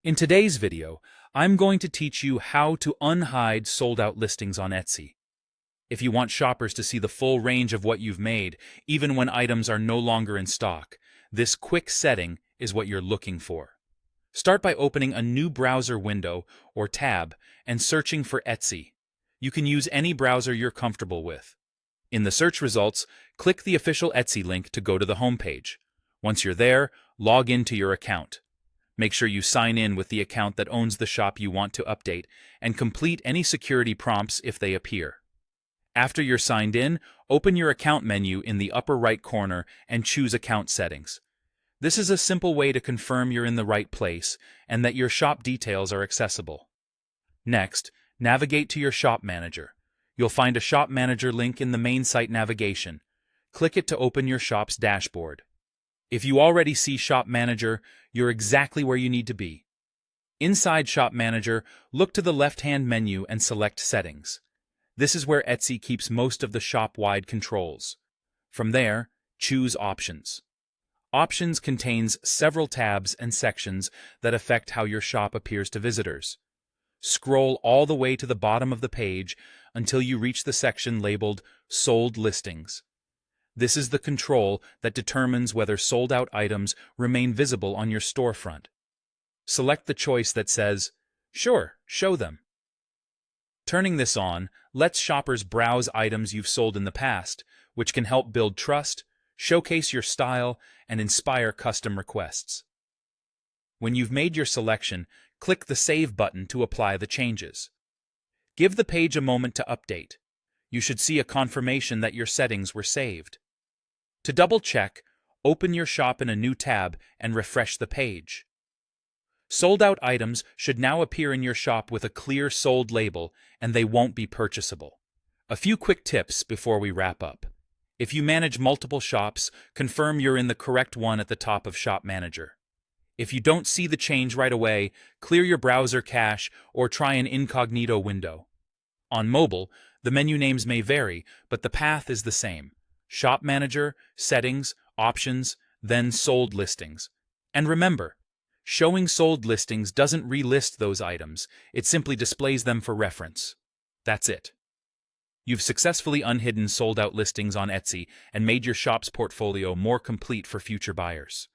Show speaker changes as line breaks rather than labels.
In today's video, I'm going to teach you how to unhide sold-out listings on Etsy. If you want shoppers to see the full range of what you've made, even when items are no longer in stock, this quick setting is what you're looking for. Start by opening a new browser window or tab and searching for Etsy. You can use any browser you're comfortable with. In the search results, click the official Etsy link to go to the homepage. Once you're there, log into your account. Make sure you sign in with the account that owns the shop you want to update and complete any security prompts if they appear. After you're signed in, open your account menu in the upper right corner and choose Account Settings. This is a simple way to confirm you're in the right place and that your shop details are accessible. Next, navigate to your Shop Manager. You'll find a Shop Manager link in the main site navigation. Click it to open your shop's dashboard. If you already see Shop Manager, you're exactly where you need to be. Inside Shop Manager, look to the left-hand menu and select Settings. This is where Etsy keeps most of the shop-wide controls. From there, choose Options. Options contains several tabs and sections that affect how your shop appears to visitors. Scroll all the way to the bottom of the page until you reach the section labeled Sold Listings. This is the control that determines whether sold-out items remain visible on your storefront. Select the choice that says, "Sure, show them." Turning this on lets shoppers browse items you've sold in the past, which can help build trust, showcase your style, and inspire custom requests. When you've made your selection, click the Save button to apply the changes. Give the page a moment to update. You should see a confirmation that your settings were saved. To double-check, open your shop in a new tab and refresh the page. Sold-out items should now appear in your shop with a clear sold label, and they won't be purchasable. A few quick tips before we wrap up. If you manage multiple shops, confirm you're in the correct one at the top of Shop Manager. If you don't see the change right away, clear your browser cache or try an incognito window. On mobile, the menu names may vary, but the path is the same. Shop Manager, Settings, Options, then Sold Listings. And remember, showing sold listings doesn't relist those items, it simply displays them for reference. That's it. You've successfully unhidden sold-out listings on Etsy and made your shop's portfolio more complete for future buyers.